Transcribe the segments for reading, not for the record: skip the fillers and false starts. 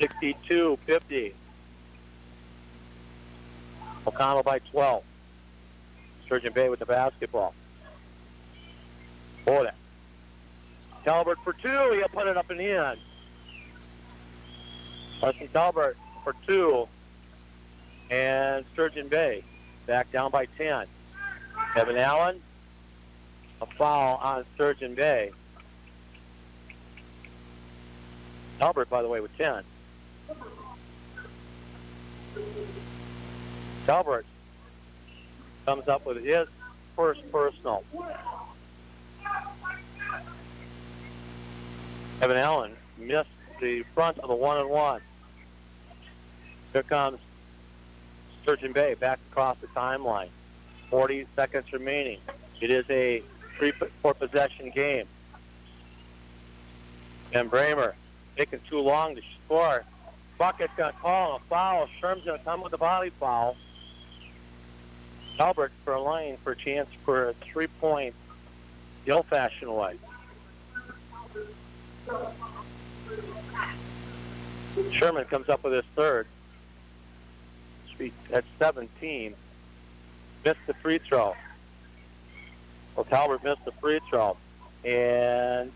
62-50. Oconto by 12. Sturgeon Bay with the basketball. Hold it. Talbert for two. He'll put it up and in. Leslie Talbert for two. And Sturgeon Bay back down by 10. Evan Allen, a foul on Sturgeon Bay. Talbert, by the way, with 10. Talbert comes up with his first personal. Evan Allen missed the front of the 1-and-1. Here comes Sturgeon Bay back across the timeline. 40 seconds remaining. It is a 3-possession game. And Bramer taking too long to score. Bucket's going to call a foul. Sherm's going to come with a body foul. Talbert for a line for a chance for a 3-point the old-fashioned way. Sherman comes up with his third. At 17. Missed the free throw. Well, Talbert missed the free throw. And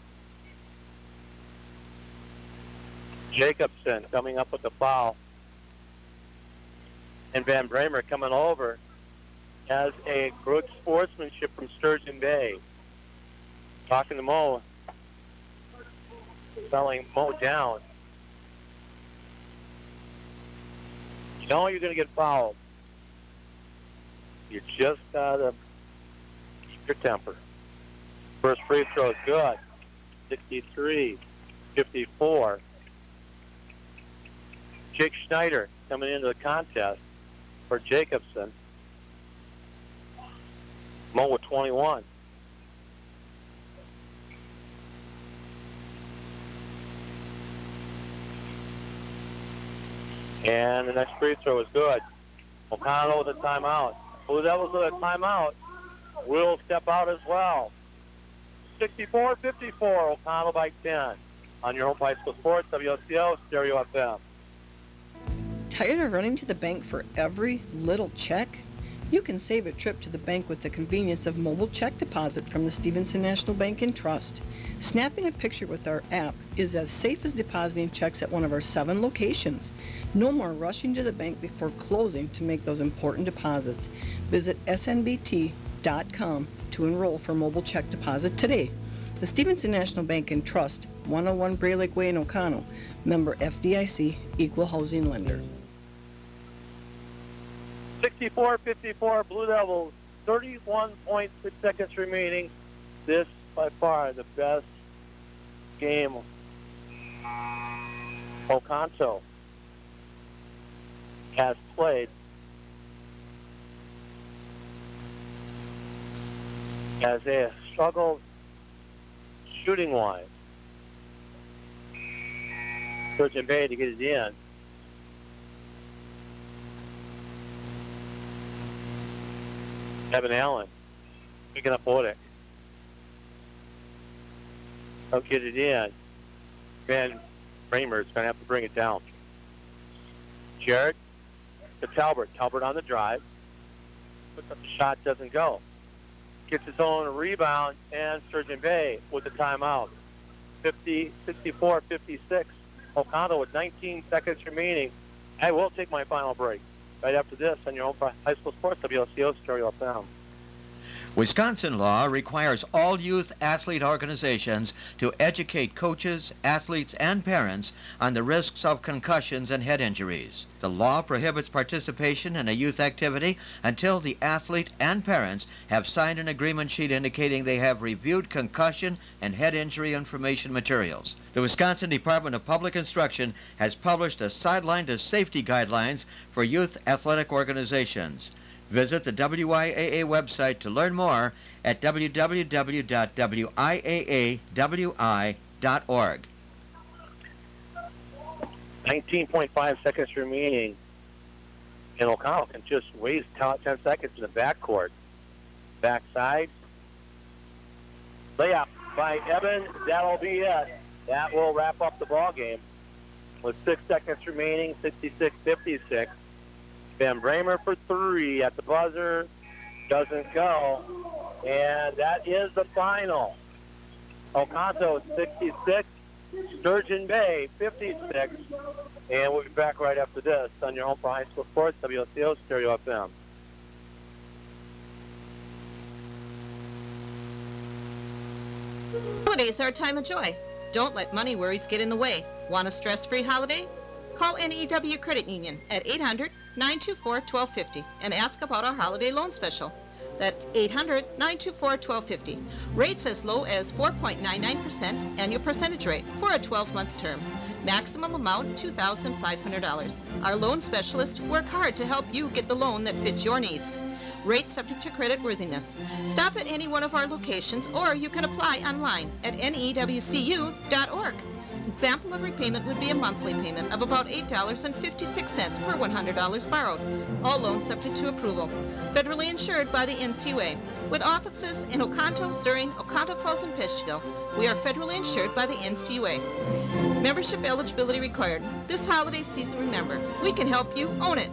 Jacobson coming up with the foul. And Van Bramer coming over as a good sportsmanship from Sturgeon Bay. Talking to Mo. Selling Mo down. You know you're going to get fouled. You just got to keep your temper. First free throw is good. 63-54. Jake Schneider coming into the contest for Jacobson. Mo with 21. And the next free throw is good. Oconto with a timeout. Blue Devils with a timeout will step out as well. 64-54, Oconto by 10. On your home high school sports, WOCO, Stereo FM. Tired of running to the bank for every little check? You can save a trip to the bank with the convenience of mobile check deposit from the Stevenson National Bank and Trust. Snapping a picture with our app is as safe as depositing checks at one of our 7 locations. No more rushing to the bank before closing to make those important deposits. Visit snbt.com to enroll for mobile check deposit today. The Stevenson National Bank and Trust, 101 Bray Lake Way in Oconto. Member FDIC, Equal Housing Lender. 64-54, Blue Devils, 31.6 seconds remaining. This, by far, the best game Oconto has played as they have struggled shooting-wise. Sturgeon Bay to get it in. Evan Allen picking up Odick. They'll get it in. Van Bramer's going to have to bring it down. Jared to Talbert. Talbert on the drive. Puts up the shot, doesn't go. Gets his own rebound, and Sturgeon Bay with the timeout. 64-56. Oconto with 19 seconds remaining. I will take my final break right after this on your home for high school sports, WOCO Stereo FM. Wisconsin law requires all youth athlete organizations to educate coaches, athletes, and parents on the risks of concussions and head injuries. The law prohibits participation in a youth activity until the athlete and parents have signed an agreement sheet indicating they have reviewed concussion and head injury information materials. The Wisconsin Department of Public Instruction has published a Sideline to Safety Guidelines for youth athletic organizations. Visit the WIAA website to learn more at www.wiaawi.org. 19.5 seconds remaining. And Oconto can just waste 10 seconds in the backcourt. Backside. Layup by Evan. That'll be it. That will wrap up the ball game. with 6 seconds remaining, 66-56. Van Bramer for 3 at the buzzer. Doesn't go. And that is the final. Oconto 66, Sturgeon Bay 56. And we'll be back right after this on your home for high school sports, WOCO Stereo FM. Holidays are a time of joy. Don't let money worries get in the way. Want a stress-free holiday? Call NEW Credit Union at 800-924-1250 and ask about our holiday loan special. That's 800-924-1250. Rates as low as 4.99% annual percentage rate for a 12-month term. Maximum amount $2,500. Our loan specialists work hard to help you get the loan that fits your needs. Rates subject to credit worthiness. Stop at any one of our locations, or you can apply online at newcu.org. Example of repayment would be a monthly payment of about $8.56 per $100 borrowed. All loans subject to approval. Federally insured by the NCUA. With offices in Oconto, Zuring, Oconto Falls, and Peshtigo, we are federally insured by the NCUA. Membership eligibility required. This holiday season, remember, we can help you own it.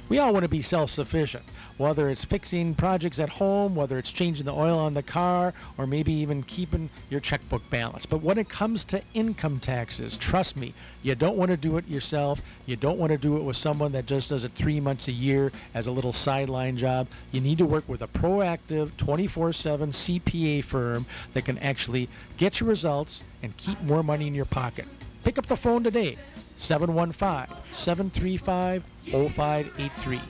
We all want to be self-sufficient, whether it's fixing projects at home, whether it's changing the oil on the car, or maybe even keeping your checkbook balanced. But when it comes to income taxes, trust me, you don't want to do it yourself. You don't want to do it with someone that just does it 3 months a year as a little sideline job. You need to work with a proactive 24/7 CPA firm that can actually get your results and keep more money in your pocket. Pick up the phone today. 715-735-0583.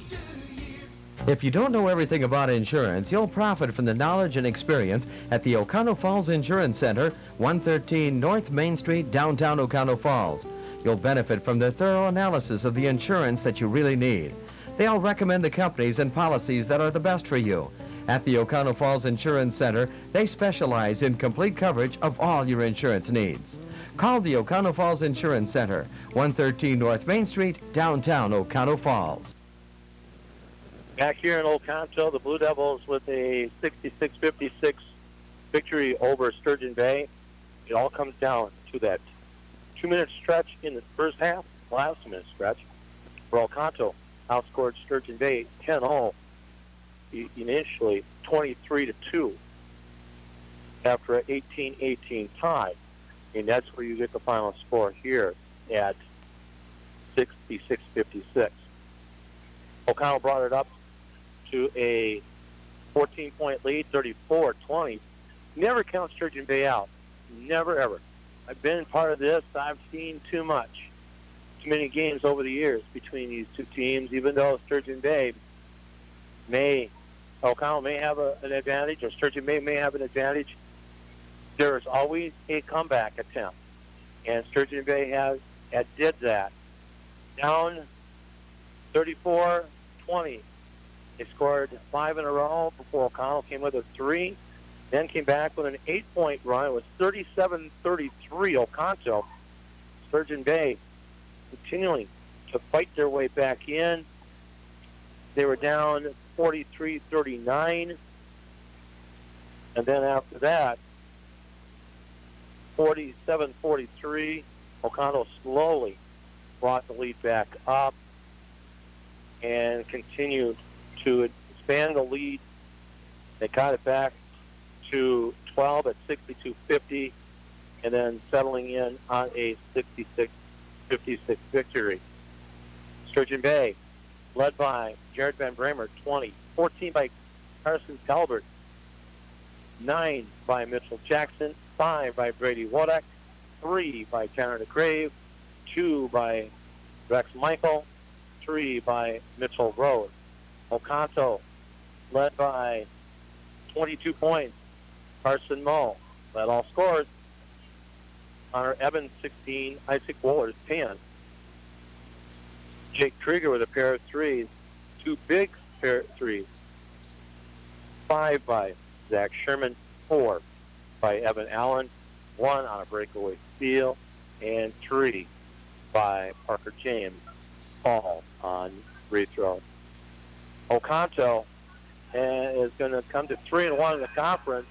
If you don't know everything about insurance, you'll profit from the knowledge and experience at the Oconto Falls Insurance Center, 113 North Main Street, downtown Oconto Falls. You'll benefit from their thorough analysis of the insurance that you really need. They'll recommend the companies and policies that are the best for you. At the Oconto Falls Insurance Center, they specialize in complete coverage of all your insurance needs. Call the Oconto Falls Insurance Center, 113 North Main Street, downtown Oconto Falls. Back here in Oconto, the Blue Devils with a 66-56 victory over Sturgeon Bay. It all comes down to that 2-minute stretch in the first half, last 2-minute stretch, where Oconto outscored Sturgeon Bay 10-0, initially 23-2 after an 18-18 tie. And that's where you get the final score here at 66-56. Oconto brought it up to a 14-point lead, 34-20. Never count Sturgeon Bay out. Never, ever. I've been part of this. I've seen too much. Too many games over the years between these two teams, even though Sturgeon Bay Oconto may have an advantage, or Sturgeon Bay may have an advantage. There is always a comeback attempt, and Sturgeon Bay did that. Down 34-20. They scored 5 in a row before Oconto came with a 3, then came back with an 8-point run. It was 37-33 Oconto. Sturgeon Bay continuing to fight their way back in. They were down 43-39, and then after that, 47-43, Oconto slowly brought the lead back up and continued to expand the lead. They got it back to 12 at 62-50, and then settling in on a 66-56 victory. Sturgeon Bay, led by Jared Van Bramer, 20, 14 by Carson Talbert, 9 by Mitchell Jackson, 5 by Brady Wodak, 3 by Tanner DeGrave, 2 by Rex Michael, 3 by Mitchell Rose. Oconto, led by 22 points, Carson Moe, led all scores. Connor Evans, 16, Isaac Wohlers, 10. Jake Krieger with a pair of threes, 2 big pair of threes. 5 by Zach Sherman, 4 by Evan Allen, 1 on a breakaway steal, and 3 by Parker James, all on free throw. Oconto is going to come to 3-1 in the conference.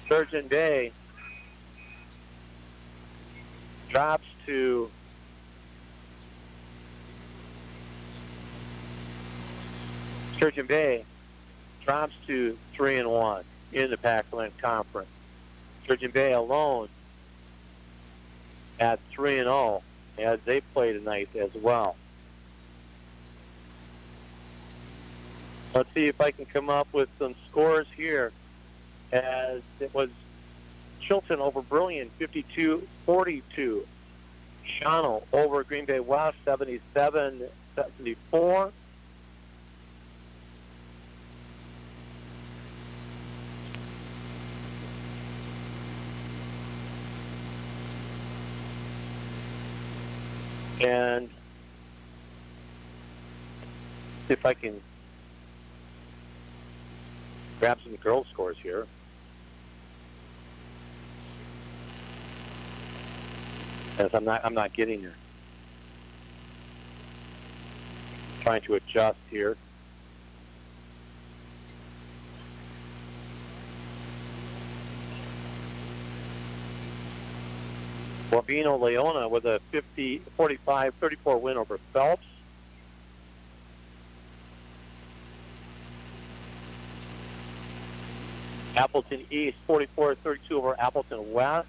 Sturgeon Bay drops to Sturgeon Bay, drops to 3-1 in the Pac-Land Conference. Sturgeon Bay alone at 3-0 as they play tonight as well. Let's see if I can come up with some scores here, as it was Chilton over Brilliant, 52-42. Shawano over Green Bay West, 77-74. And if I can grab some girls' scores here. As I'm not getting there. Trying to adjust here. Wabeno Leona with a 45-34 win over Phelps. Appleton East 44-32 over Appleton West.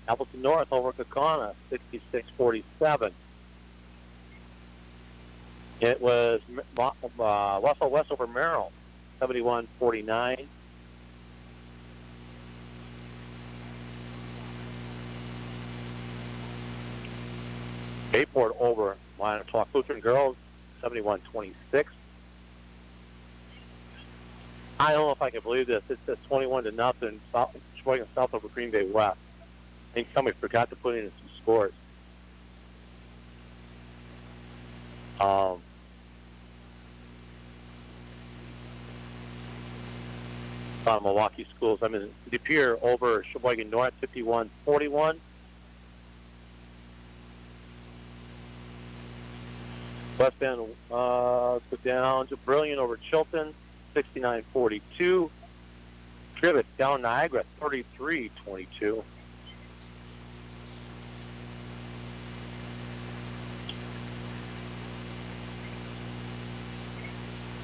Appleton North over Oconto 66-47. It was Russell West over Merrill 71-49. Bayport over Manitowoc Lutheran Girls 71-26. I don't know if I can believe this. It says 21-0 Sheboygan South over Green Bay West. I think somebody forgot to put in some scores. Milwaukee Schools. I'm in De Pere over Sheboygan North 51-41. West Bend go down to Brilliant over Chilton 69-42. Trivet down Niagara 33-22.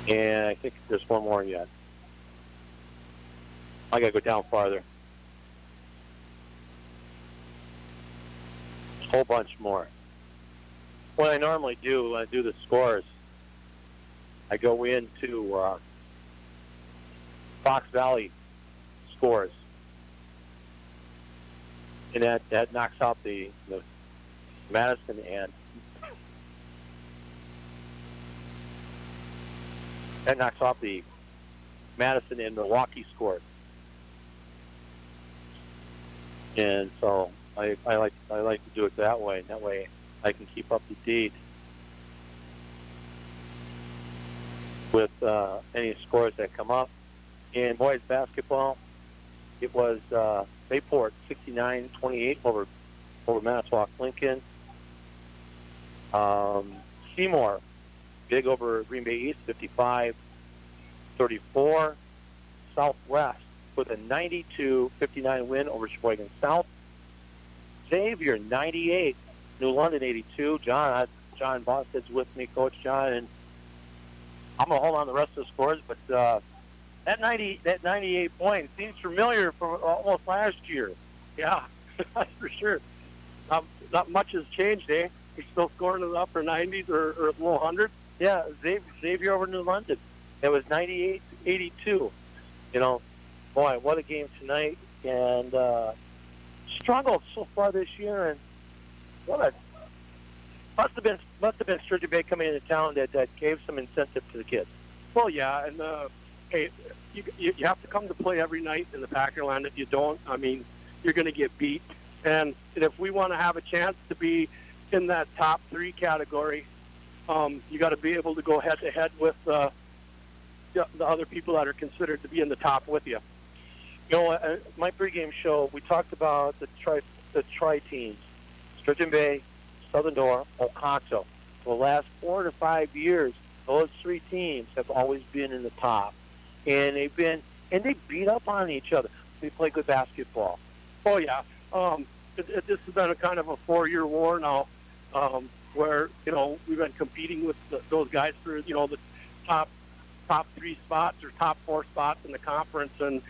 And I think there's one more yet. I got to go down farther. A whole bunch more. What I normally do when I do the scores, I go into Fox Valley scores. And that knocks out the Madison and that knocks off the Madison and Milwaukee scores. And so I like to do it that way. That way I can keep up to date with any scores that come up. In boys basketball, it was Bayport 69-28 over Manitowoc Lincoln. Seymour big over Green Bay East 55-34. Southwest with a 92-59 win over Sheboygan South. Xavier 98, New London 82. John Bosted's with me, Coach John, and I'm gonna hold on to the rest of the scores, but that 98 points seems familiar from almost last year. Yeah, that's for sure. Not much has changed, eh? We're still scoring in the upper 90s or low hundreds. Yeah, Xavier over New London. It was 98-82. You know, boy, what a game tonight. And struggled so far this year, and must have been Sturgeon Bay coming into town that gave some incentive to the kids. Well, yeah, and hey, you have to come to play every night in the Packerland. If you don't, I mean, you're going to get beat. And if we want to have a chance to be in that top 3 category, you got to be able to go head to head with the other people that are considered to be in the top with you. You know, my pregame show, we talked about the tri teams, Sturgeon Bay, Southern Door, Oconto. For the last 4 to 5 years, those 3 teams have always been in the top, and they beat up on each other. They play good basketball. Oh yeah, this has been a kind of a 4-year war now, where we've been competing with those guys for the top 3 spots or top 4 spots in the conference, and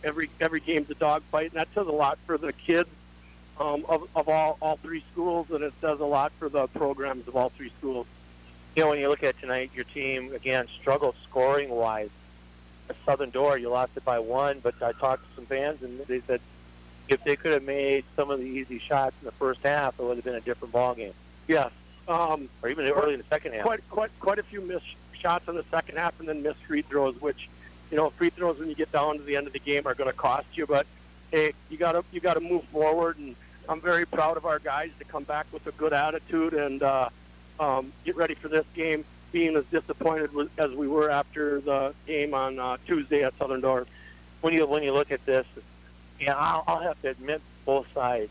every game's a dogfight, and that says a lot for the kids of all 3 schools, and it does a lot for the programs of all 3 schools. When you look at tonight, your team again struggled scoring-wise. At Southern Door, you lost it by 1, but I talked to some fans, and they said if they could have made some of the easy shots in the first half, it would have been a different ball game. Yes, or even early in the second half. Quite a few missed shots in the second half, and then missed free throws, which free throws when you get down to the end of the game are going to cost you. But hey, you got to move forward, and I'm very proud of our guys to come back with a good attitude and get ready for this game, being as disappointed as we were after the game on Tuesday at Southern Door. When you look at this, I'll have to admit both sides.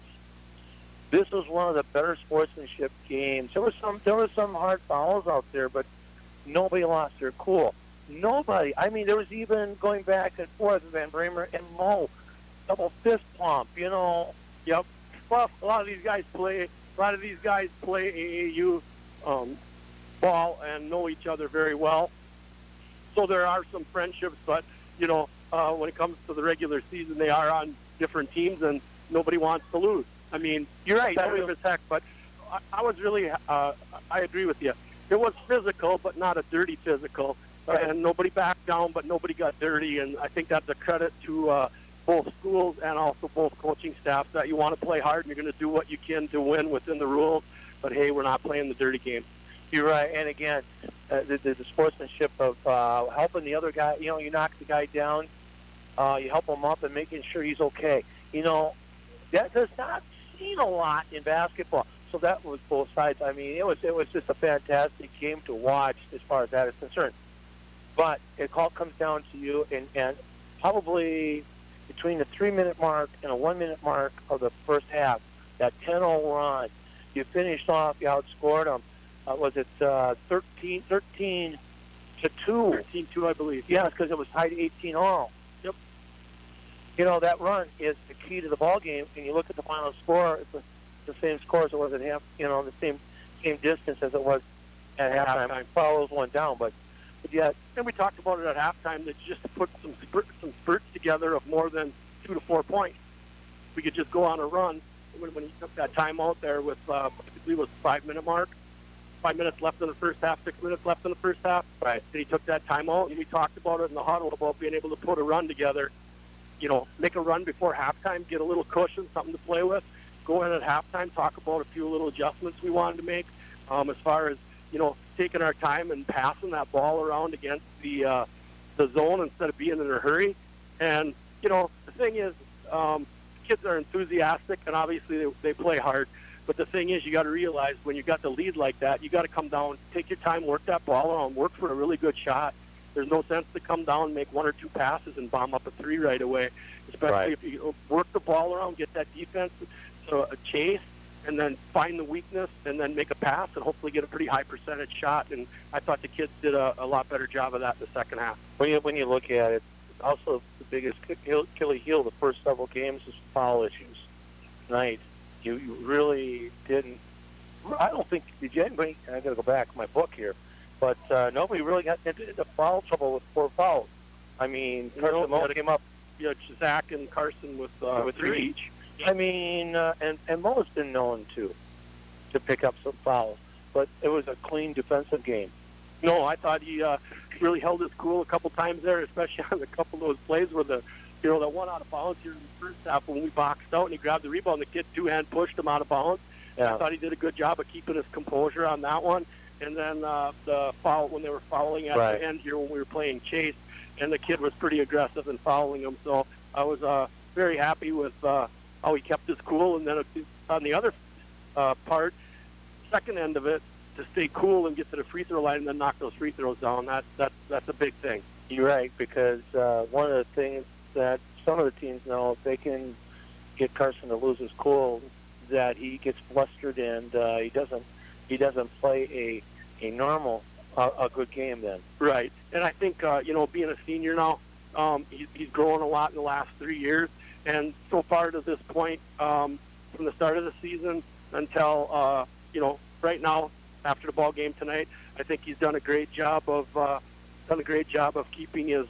This was one of the better sportsmanship games. There were some hard fouls out there, but nobody lost their cool. Nobody. I mean, there was even going back and forth, Van Bramer and Mo, double fist pump. Yep. Well, a lot of these guys play AAU ball and know each other very well. So there are some friendships, but when it comes to the regular season, they are on different teams, and nobody wants to lose. I mean, you're right. Competitive as heck, but I was really, I agree with you. It was physical, but not a dirty physical. Right. And nobody backed down, but nobody got dirty. And I think that's a credit to both schools and also both coaching staffs, that you want to play hard and you're going to do what you can to win within the rules. But, hey, we're not playing the dirty game. You're right. And, again, the sportsmanship of helping the other guy. You knock the guy down, you help him up and making sure he's okay. That does not seen a lot in basketball. So that was both sides. I mean, it was just a fantastic game to watch as far as that is concerned. But it all comes down to you, and probably between the 3-minute mark and a 1-minute mark of the first half, that 10-0 run, you finished off, you outscored them. Was it 13 to 2? 13-2, I believe. Yes, because it was tied 18 all. Yep. That run is the key to the ball game, and you look at the final score, it's the same score as it was at half, the same distance as it was at halftime. Follows one down, but yet. And we talked about it at halftime, that just to put some spurts together of more than 2 to 4 points. We could just go on a run. When he took that timeout there with, I believe it was 5-minute mark, 5 minutes left in the first half, 6 minutes left in the first half. Right. And he took that timeout, and we talked about it in the huddle about being able to put a run together. Make a run before halftime, get a little cushion, something to play with. Go in at halftime, talk about a few little adjustments we wanted to make as far as, taking our time and passing that ball around against the zone instead of being in a hurry. And, the thing is, kids are enthusiastic, and obviously they play hard. But the thing is, you got to realize when you got the lead like that, you got to come down, take your time, work that ball around, work for a really good shot. There's no sense to come down, make 1 or 2 passes, and bomb up a 3 right away, especially if you work the ball around, get that defense to a chase, and then find the weakness, and then make a pass, and hopefully get a pretty high percentage shot. And I thought the kids did a lot better job of that in the second half. When you look at it, also the biggest Achilles heel the first several games is foul issues. Tonight, you really didn't. I don't think did anybody. I got to go back to my book here, but nobody really got into foul trouble with 4 fouls. I mean, Carson Mo came up. Zach and Carson with 3 each. I mean, and Mo's been known to pick up some fouls, but it was a clean defensive game. No, I thought he really held his cool a couple times there, especially on a couple of those plays where the one out of bounds here in the first half when we boxed out and he grabbed the rebound. The kid 2-hand pushed him out of bounds. Yeah. I thought he did a good job of keeping his composure on that one. And then the foul when they were fouling at the end here when we were playing chase, and the kid was pretty aggressive in fouling him. So I was very happy with how he kept his cool. And then on the other part, second end of it, to stay cool and get to the free throw line and then knock those free throws down, that's a big thing. You're right, because one of the things that some of the teams know, if they can get Carson to lose his cool, that he gets flustered and he doesn't play a normal a good game then. Right, and I think being a senior now, he's grown a lot in the last 3 years, and so far to this point, from the start of the season until, right now, after the ball game tonight. I think he's done a great job of keeping his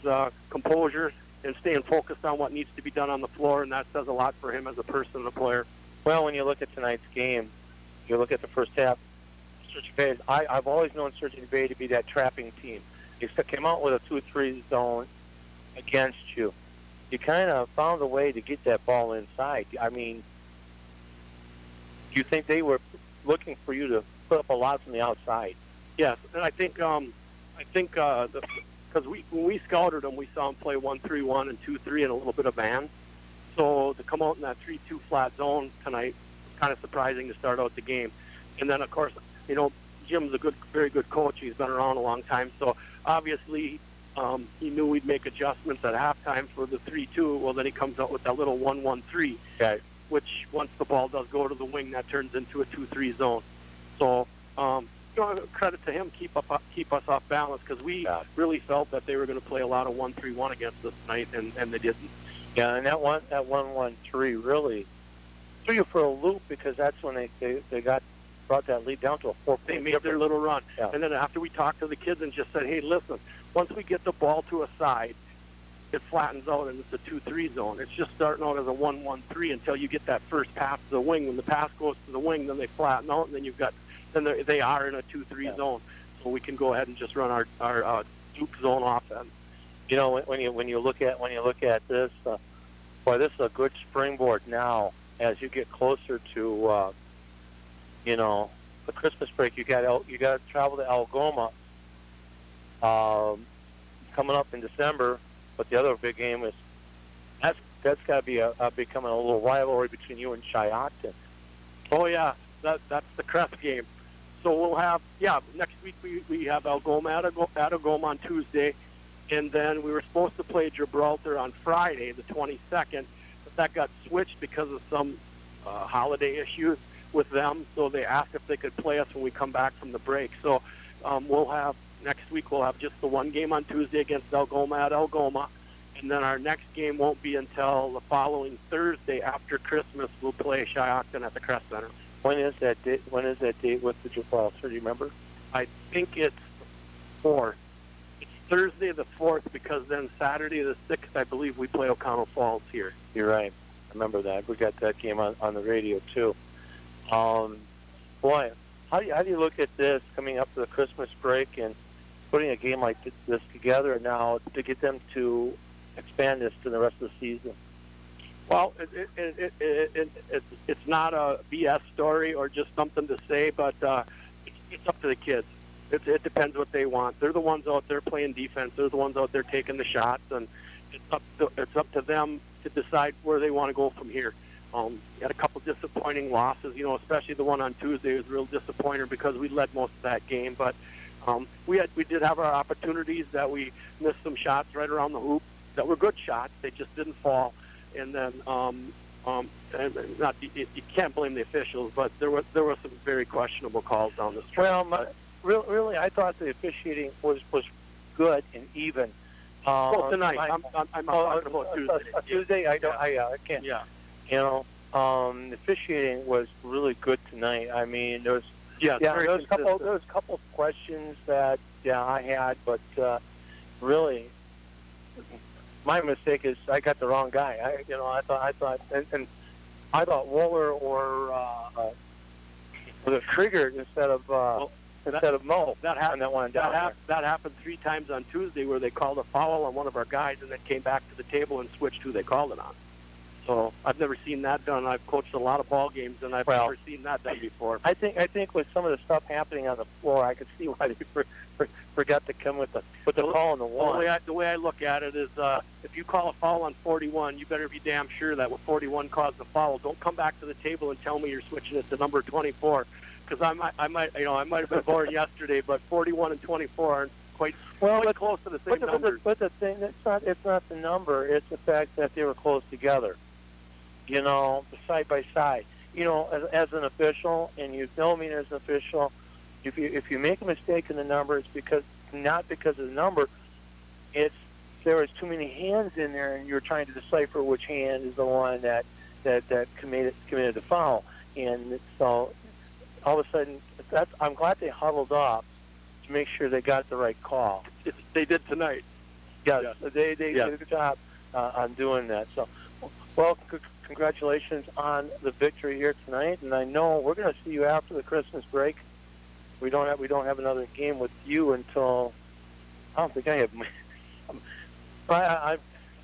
composure and staying focused on what needs to be done on the floor, and that says a lot for him as a person and a player. Well, when you look at tonight's game, you look at the first half, Sturgeon Bay, I've always known Sturgeon Bay to be that trapping team. They came out with a 2-3 zone against you. You kind of found a way to get that ball inside. I mean, do you think they were looking for you to put up a lot from the outside? Yes, and I think because when we scouted them, we saw them play 1-3-1 and 2-3 and a little bit of man. So to come out in that 3-2 flat zone tonight, kind of surprising to start out the game. And then, of course, Jim's a very good coach. He's been around a long time. So obviously he knew we'd make adjustments at halftime for the 3-2. Well, then he comes out with that little 1-1-3, okay, which once the ball does go to the wing, that turns into a 2-3 zone. So credit to him, keep us off balance, because we really felt that they were going to play a lot of 1-3-1 against us tonight, and they didn't. Yeah, and that 1-1-3 really threw you for a loop, because that's when they brought that lead down to a 4-point. They made their little run. Yeah. And then after we talked to the kids and just said, hey, listen, once we get the ball to a side, it flattens out and it's a 2-3 zone. It's just starting out as a 1-1-3 until you get that first pass to the wing. When the pass goes to the wing, then they flatten out, and then they are in a 2-3 zone. So we can go ahead and just run our Duke zone offense. When you look at this, boy, this is a good springboard now as you get closer to the Christmas break. You got to travel to Algoma coming up in December, but the other big game is that's got to be becoming a little rivalry between you and Shiocton. Oh yeah, that's the Crest game. So we'll have next week we have Algoma at Algoma on Tuesday. And then we were supposed to play Gibraltar on Friday, the 22nd, but that got switched because of some holiday issues with them. So they asked if they could play us when we come back from the break. So next week we'll have just the one game on Tuesday against Algoma at Algoma. And then our next game won't be until the following Thursday after Christmas. We'll play Shiocton at the Crest Center. When is that date? When is that date with the Gibraltar? Do you remember? I think it's 4th. Thursday the 4th, because then Saturday the 6th, I believe, we play Oconto Falls here. You're right. I remember that. We got that game on the radio, too. Boy, how do you look at this coming up to the Christmas break and putting a game like this together now to get them to expand this to the rest of the season? Well, it's not a BS story or just something to say, but it's up to the kids. It depends what they want. They're the ones out there playing defense. They're the ones out there taking the shots, and it's up to them to decide where they want to go from here. We had a couple disappointing losses, especially the one on Tuesday was a real disappointer because we led most of that game. But we did have our opportunities that we missed some shots right around the hoop that were good shots. They just didn't fall. And then you can't blame the officials, but there were some very questionable calls down the stretch. Well, really, I thought the officiating was good and even. Well, tonight, I'm talking about Tuesday. Tuesday, I can't. Yeah. The officiating was really good tonight. I mean, there was a couple questions that I had, but really, my mistake is I got the wrong guy. I thought Wohler or was it Krieger instead of Mo. That happened 3 times on Tuesday where they called a foul on one of our guys and then came back to the table and switched who they called it on. So I've never seen that done. I've coached a lot of ball games and I've never seen that done before. I think with some of the stuff happening on the floor, I could see why they forgot to come with the call on the wall. The way I look at it is, if you call a foul on 41, you better be damn sure that 41 caused the foul. Don't come back to the table and tell me you're switching it to number 24, because I might have been born yesterday, but 41 and 24 aren't quite close to the same numbers. But the thing, it's not the number. It's the fact that they were close together. Side by side. As an official, and you know me as an official, if you make a mistake in the number, it's not because of the number. It's there was too many hands in there, and you're trying to decipher which hand is the one that that committed the foul. And so all of a sudden, I'm glad they huddled up to make sure they got the right call. They did tonight. Yes, they did a good job on doing that. So, well, congratulations on the victory here tonight. And I know we're going to see you after the Christmas break. We don't have another game with you until, I don't think I have.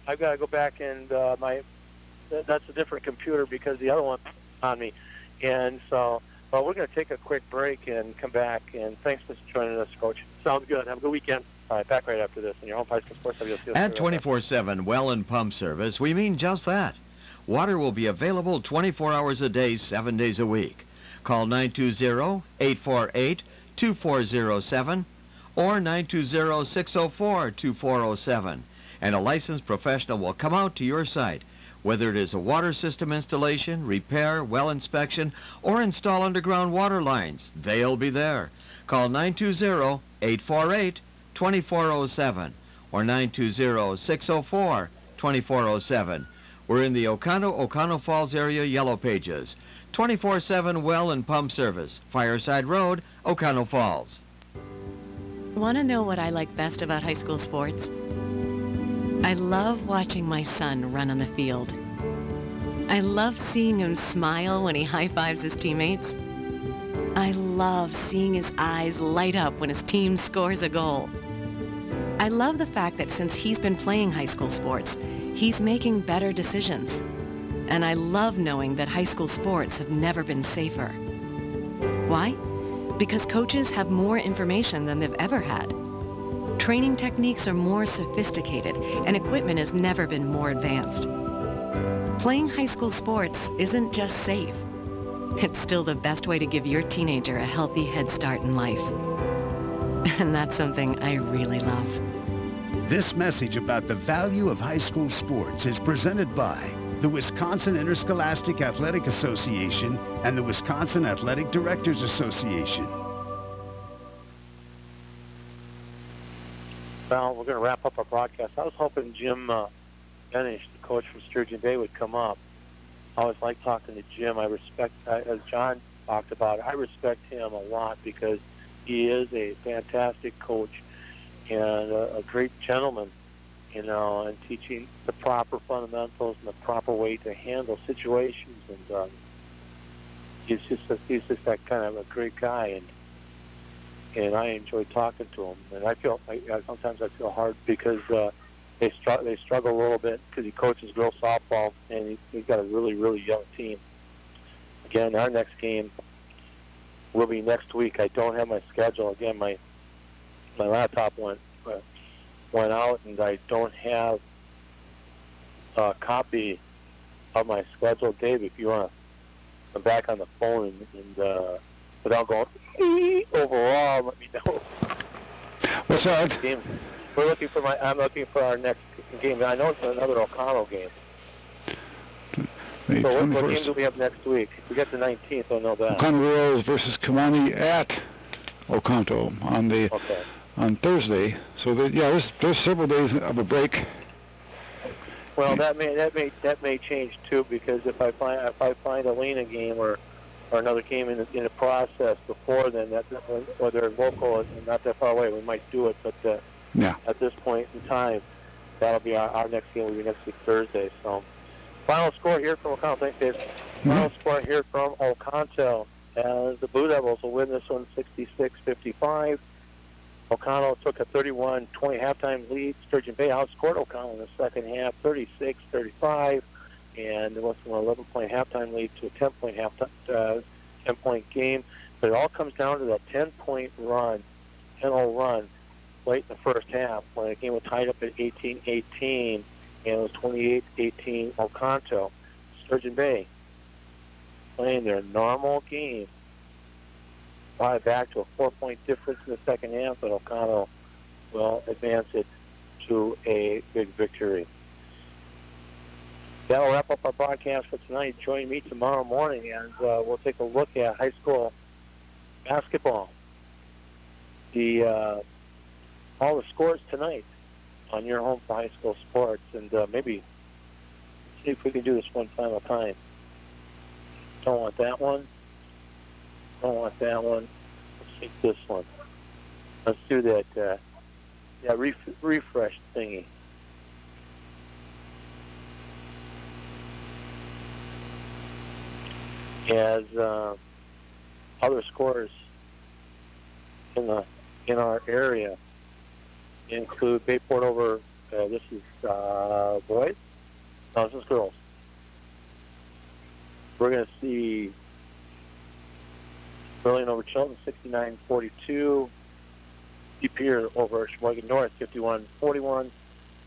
I've got to go back and that's a different computer because the other one's on me. And so, well, we're going to take a quick break and come back. And thanks for joining us, Coach. Sounds good. Have a good weekend. All right, back right after this in your home high school sports. At 24/7 Well and Pump Service, we mean just that. Water will be available 24 hours a day, 7 days a week. Call 920-848-2407 or 920-604-2407, and a licensed professional will come out to your site, whether it is a water system installation, repair, well inspection, or install underground water lines. They'll be there. Call 920-848-2407 or 920-604-2407. We're in the Oconto Falls area Yellow Pages. 24/7 Well and Pump Service, Fireside Road, Oconto Falls. Want to know what I like best about high school sports? I love watching my son run on the field. I love seeing him smile when he high-fives his teammates. I love seeing his eyes light up when his team scores a goal. I love the fact that since he's been playing high school sports, he's making better decisions. And I love knowing that high school sports have never been safer. Why? Because coaches have more information than they've ever had. Training techniques are more sophisticated, and equipment has never been more advanced. Playing high school sports isn't just safe. It's still the best way to give your teenager a healthy head start in life. And that's something I really love. This message about the value of high school sports is presented by the Wisconsin Interscholastic Athletic Association and the Wisconsin Athletic Directors Association. Well, we're going to wrap up our broadcast. I was hoping Jim Benish, the coach from Sturgeon Bay, would come up. I always like talking to Jim. I respect, as John talked about, I respect him a lot because he is a fantastic coach and a great gentleman, you know, and teaching the proper fundamentals and the proper way to handle situations. And he's just that kind of a great guy, and I enjoy talking to him. And sometimes I feel hard because they struggle a little bit because he coaches girls softball and he's got a really, really young team. Again, our next game will be next week. I don't have my schedule. Again, my laptop went out, and I don't have a copy of my schedule. Dave, if you want to come back on the phone and without going overall, let me know. What's that? Game. I'm looking for our next game. I know it's another Oconto game. So what game do we have next week? We got the 19th. I know that. Oconto Royals versus Kewanee at Oconto on Thursday. So there's several days of a break. Well, that may change too, because if I find a Lena game or another game in the process before then, whether WOCO is not that far away, we might do it. But at this point in time, that'll be our next game. Will be next week Thursday. So, final score here from Oconto. Thanks, Dave. Final score here from Oconto as the Blue Devils will win this one 66-55. Oconto took a 31-20 halftime lead. Sturgeon Bay outscored Oconto in the second half, 36-35, and it went from an 11-point halftime lead to a 10-point game. But it all comes down to that 10-0 run late in the first half when the game was tied up at 18-18, and it was 28-18 Oconto. Sturgeon Bay playing their normal game. Back to a 4-point difference in the second half, but Oconto will advance it to a big victory. That'll wrap up our broadcast for tonight. Join me tomorrow morning, and we'll take a look at high school basketball. All the scores tonight on your home for high school sports, and maybe see if we can do this one final time. Don't want that one. Don't want that one. Let's take this one. Let's do that. Refresh thingy. As other scores in our area include Bayport over. This is boys. No, this is girls. We're going to see Berlin over Chilton, 69-42. Superior over Sheboygan North, 51-41.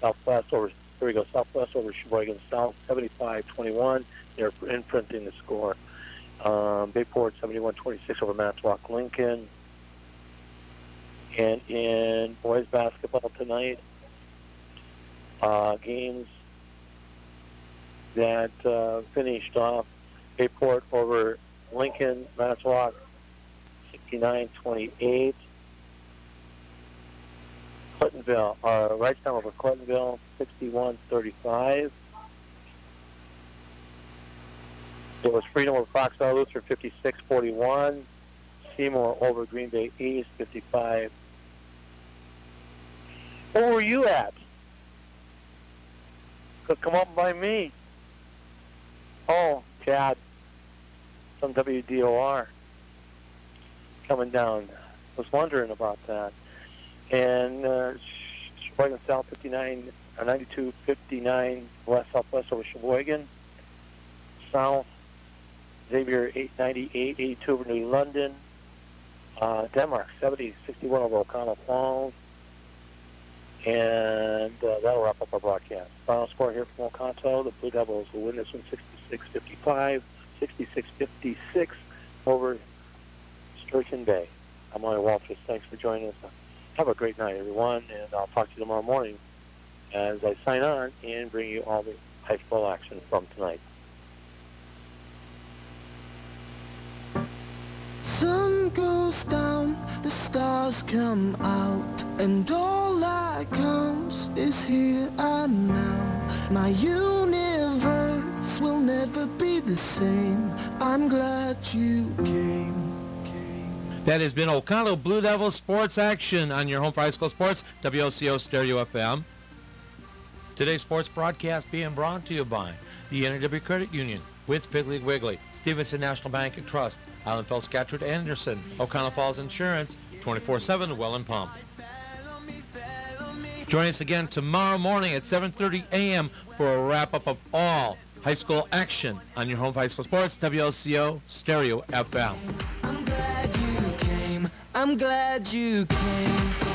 Southwest over, here we go, Southwest over Sheboygan South, 75-21. They're imprinting the score. Bayport, 71-26 over Manitowoc Lincoln. And in boys basketball tonight, games that finished off, Bayport over Lincoln, Manitowoc, 69-28. Clintonville, Wrightstown over Clintonville, 61-35. It was Freedom over Foxborough Luther, 56-41. Seymour over Green Bay East, 55. Where were you at? Could come up by me. Oh, Chad, from WDOR coming down. Was wondering about that. And Sheboygan South 92-59 West Southwest over Sheboygan. South Xavier 98-82 over New London. Denmark 70-61 over Oconto Falls. And that'll wrap up our broadcast. Final score here from Oconto. The Blue Devils will win this one 66-55, 66-56 over Sturgeon Bay. I'm Larry Walters. Thanks for joining us. Have a great night, everyone, and I'll talk to you tomorrow morning as I sign on and bring you all the high school action from tonight. Sun goes down, the stars come out, and all that counts is here and now. My universe will never be the same. I'm glad you came. That has been Oconto Blue Devils sports action on your home for high school sports, WOCO Stereo FM. Today's sports broadcast being brought to you by the NRW Credit Union, with Piggly Wiggly, Stevenson National Bank and Trust, Islandfeld, Scatcherd, Anderson, Oconto Falls Insurance, 24/7 Well and Pump. Join us again tomorrow morning at 7:30 a.m. for a wrap-up of all high school action on your home for high school sports, WOCO Stereo FM. I'm glad you came.